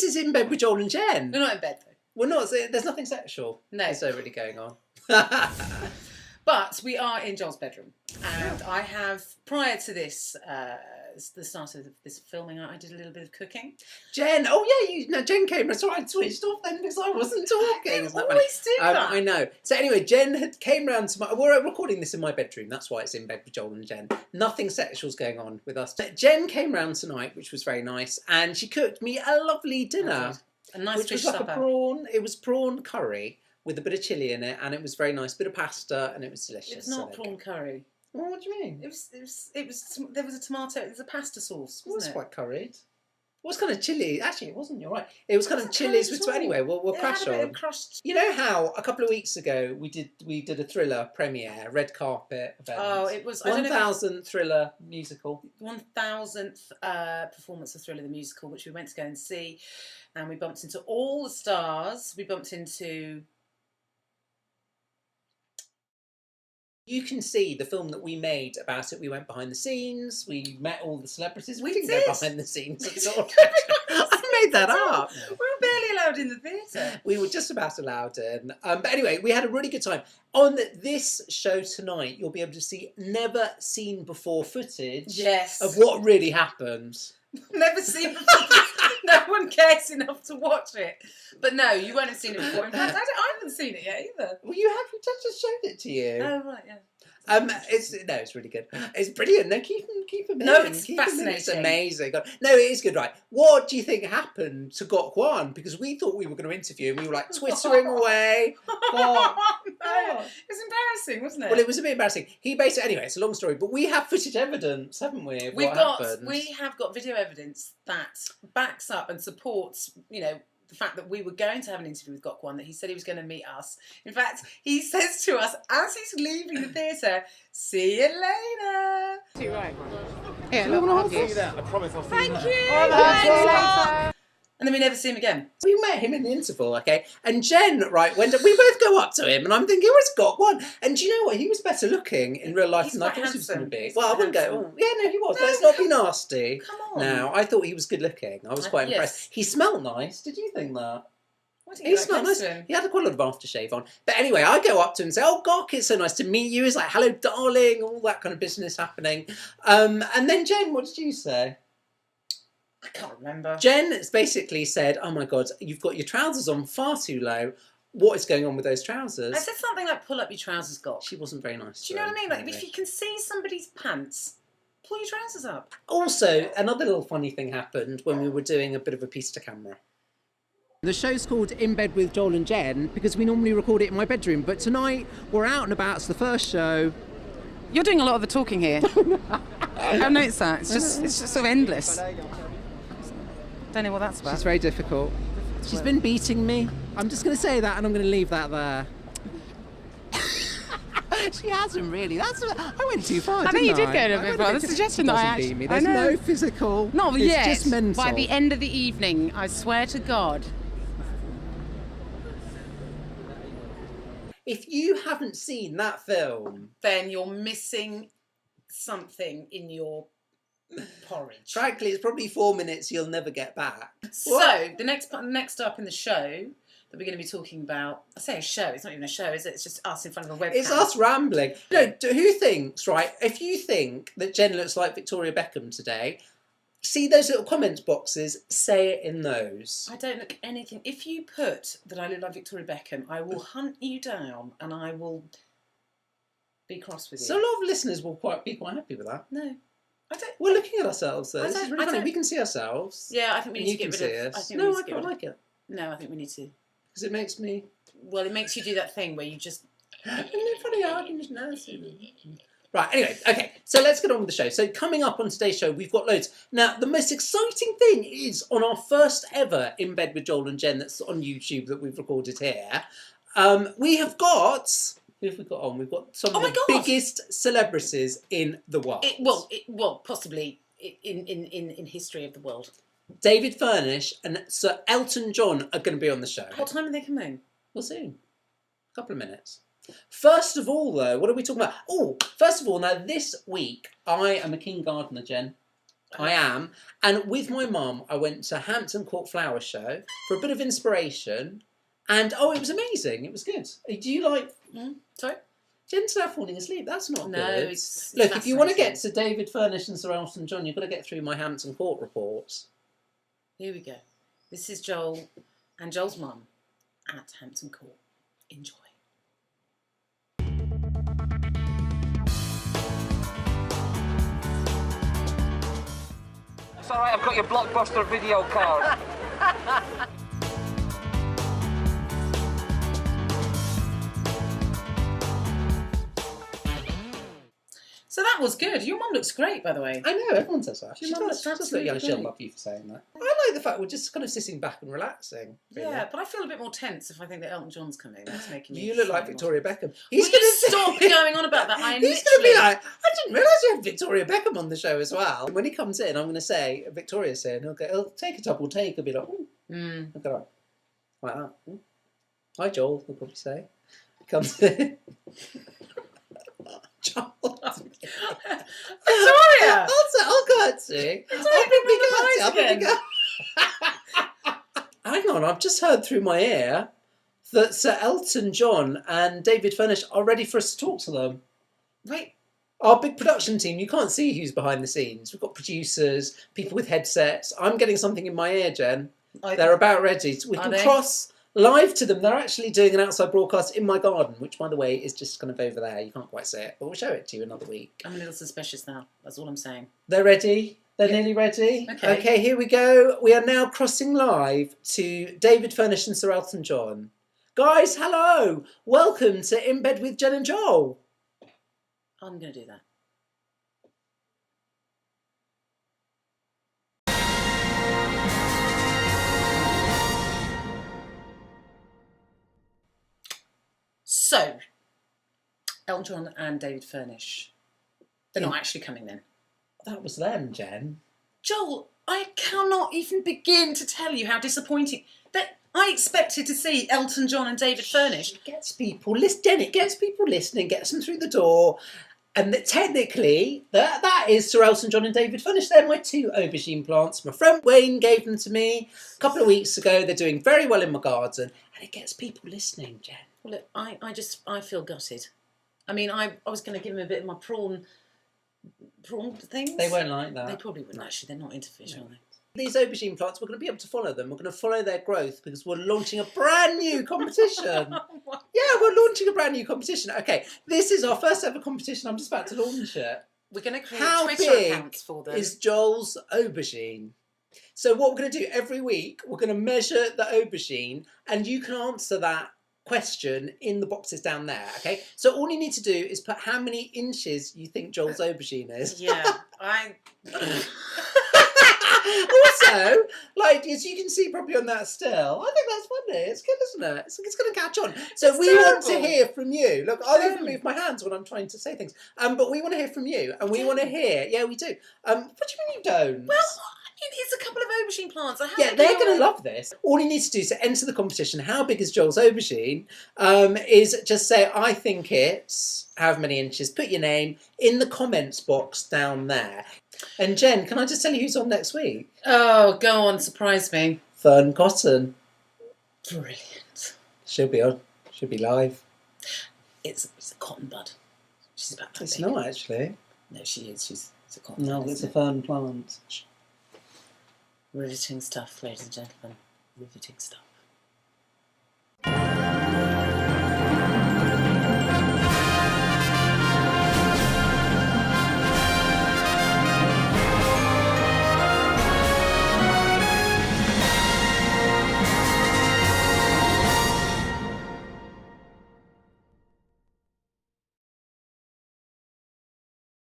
this is In Bed with Joel and Jen. We're not in bed though. We're not. There's nothing sexual. No. Is there really going on? But we are in Joel's bedroom, and I have, prior to this, the start of this filming, I did a little bit of cooking. Jen, Jen came and so I switched off then because I wasn't talking. I always do that. I know. So anyway, Jen came round to we're recording this in my bedroom, that's why it's In Bed with Joel and Jen. Nothing sexual's going on with us. But Jen came round tonight, which was very nice, and she cooked me a lovely dinner. A nice which fish was like supper. a prawn, it was prawn curry with a bit of chilli in it, and it was very nice. Bit of pasta, and it was delicious. It was not prawn curry. Well, what do you mean? It was. There was a tomato. It was a pasta sauce. It was Wasn't quite curried. It was kind of chilli. Actually, it wasn't. You're right. It was kind of chillies with. Anyway, we'll crash had a bit on. of crushed. You know how a couple of weeks ago we did a Thriller premiere, red carpet event. Oh, it was 1,000th Thriller musical. 1,000th performance of Thriller the musical, which we went to go and see, and we bumped into all the stars. We bumped into. You can see the film that we made about it. We went behind the scenes. We met all the celebrities. We didn't go behind the scenes at all. I made that up. We were barely allowed in the theatre. We were just about allowed in. But anyway, we had a really good time. On this show tonight, you'll be able to see never seen before footage of what really happened. Never seen before. No one cares enough to watch it. But no, you won't have seen it before. In fact, I haven't seen it yet either. Well, you have. We just showed it to you. Oh, right, yeah. It's really good. It's brilliant. No, keep them in. No, it's fascinating. It's amazing. No, it is good. Right. What do you think happened to Gok Wan? Because we thought we were going to interview him. We were like twittering away. No, it was embarrassing, wasn't it? Well, it was a bit embarrassing. He basically, anyway, it's a long story, but we have footage evidence, haven't we? We have got video evidence that backs up and supports, the fact that we were going to have an interview with Gok Wan, that he said he was going to meet us. In fact, he says to us as he's leaving the theatre, "See you later." Too right. Yeah, look, I'll see you there. I promise I'll see you. Thank you. And then we never see him again. We met him in the interval, okay? And Jen, right, we both go up to him, and I'm thinking, where's Gok Wan? And do you know what? He was better looking in real life than I thought he was going to be. Well, I wouldn't go, oh, yeah, no, he was. Let's not be nasty. Come on. No, I thought he was good looking. I was quite impressed. He smelled nice. Did you think that? He smelled nice. He had quite a lot of aftershave on. But anyway, I go up to him and say, "Oh, Gok, it's so nice to meet you." He's like, "Hello, darling," all that kind of business happening. And then Jen, what did you say? I can't remember. Jen basically said, "Oh my God, you've got your trousers on far too low. What is going on with those trousers?" I said something like, "Pull up your trousers, Gok." She wasn't very nice. Do you know what I mean? Like, if you can see somebody's pants, pull your trousers up. Also, another little funny thing happened when we were doing a bit of a piece to camera. The show's called In Bed with Joel and Jen because we normally record it in my bedroom, but tonight we're out and about. It's the first show. You're doing a lot of the talking here. I've noticed that. It's just sort of endless. Don't know what that's about. She's very difficult. She's been beating me. I'm just going to say that, and I'm going to leave that there. She hasn't really. I went too far. I think you did go a bit far. The suggestion that I actually beat me. There's no physical. Not it's yet. Just mental. By the end of the evening, I swear to God. If you haven't seen that film, then you're missing something in your porridge. Frankly, it's probably 4 minutes you'll never get back. So the next up in the show that we're going to be talking about, I say a show, it's not even a show, is it? It's just us in front of a webcam. It's us rambling. No, who thinks, right, if you think that Jen looks like Victoria Beckham today, see those little comments boxes, say it in those. I don't look anything. If you put that I look like Victoria Beckham, I will hunt you down and I will be cross with you. So a lot of listeners will be quite happy with that. No. We're looking at ourselves though. This is really funny. We can see ourselves. Yeah, I think we need to get rid of us. No, I quite like it. No, I think we need to. Because it makes me... Well, it makes you do that thing where you just... funny arguments now. Right, anyway, okay, so let's get on with the show. So coming up on today's show, we've got loads. Now, the most exciting thing is on our first ever In Bed with Joel and Jen that's on YouTube that we've recorded here, we have got... Who have we got on? We've got some of the biggest celebrities in the world. Possibly in history of the world. David Furnish and Sir Elton John are going to be on the show. What time are they coming? We'll see. A couple of minutes. First of all, though, what are we talking about? Oh, first of all, now this week, I am a keen gardener, Jen. I am. And with my mum, I went to Hampton Court Flower Show for a bit of inspiration. And, it was amazing. It was good. Do you like... Sorry? Jen's now falling asleep. That's not No, good. it's Look, if you want to fascinating. get to David Furnish and Sir Elton John, you've got to get through my Hampton Court reports. Here we go. This is Joel and Joel's mum at Hampton Court. Enjoy. It's all right, I've got your Blockbuster video card. So that was good. Your mum looks great, by the way. I know, everyone says that. Your She mum does. looks She does look absolutely young. She'll great. love you for saying that. I like the fact we're just kind of sitting back and relaxing. Really. Yeah, but I feel a bit more tense if I think that Elton John's coming. That's making me. You look like slightly Victoria Beckham. Will you stop going on about that? I He's going to be literally- like, I didn't realise you had Victoria Beckham on the show as well. And when he comes in, I'm going to say, Victoria's here, and he'll take a double take. He'll be like, oh, look at that. Like that. Ooh. Hi, Joel, he'll probably say. He comes in. Joel. Victoria! I'll curtsy. Victoria, I'll again. Hang on, I've just heard through my ear that Sir Elton John and David Furnish are ready for us to talk to them. Wait. Our big production team, you can't see who's behind the scenes. We've got producers, people with headsets. I'm getting something in my ear, Jen. They're about ready. We can cross live to them. They're actually doing an outside broadcast in my garden, which, by the way, is just kind of over there. You can't quite see it, but we'll show it to you another week. I'm a little suspicious now. That's all I'm saying. They're ready. They're nearly ready. Okay, here we go. We are now crossing live to David Furnish and Sir Elton John. Guys, hello. Welcome to In Bed with Jen and Joel. I'm going to do that. So, Elton John and David Furnish. They're not actually coming then. That was them, Jen. Joel, I cannot even begin to tell you how disappointing that I expected to see Elton John and David Furnish. It gets people listening. It gets people listening, gets them through the door. And that technically, that is Sir Elton John and David Furnish. They're my two aubergine plants. My friend Wayne gave them to me a couple of weeks ago. They're doing very well in my garden. And it gets people listening, Jen. Well, look, I feel gutted. I mean, I was going to give them a bit of my prawn things. They won't like that. They probably wouldn't, actually. They're not into fish, are they? These aubergine plants, we're going to be able to follow them. We're going to follow their growth because we're launching a brand new competition. Yeah, we're launching a brand new competition. Okay, this is our first ever competition. I'm just about to launch it. We're going to create How Twitter big accounts for them. is Joel's aubergine? So what we're going to do every week, we're going to measure the aubergine, and you can answer that question in the boxes down there, okay? So all you need to do is put how many inches you think Joel's aubergine is. Yeah, Also, like, as you can see probably on that still, I think that's funny. It's good, isn't it? It's going to catch on. So It's we want to terrible. hear from you. Look, I even move my hands when I'm trying to say things. But we want to hear from you, and we want to hear. Yeah, we do. What do you mean you don't? Well, it's a couple of aubergine plants. Yeah, they're going to love this. All you need to do to enter the competition, how big is Joel's aubergine, is just say, I think it's however many inches. Put your name in the comments box down there. And Jen, can I just tell you who's on next week? Oh, go on, surprise me. Fern Cotton. Brilliant. She'll be on. She'll be live. It's a cotton bud. She's about that It's big. not actually. No, she is. She's a cotton No, bud. it's a isn't it? fern plant. Riveting stuff, ladies and gentlemen. Riveting stuff.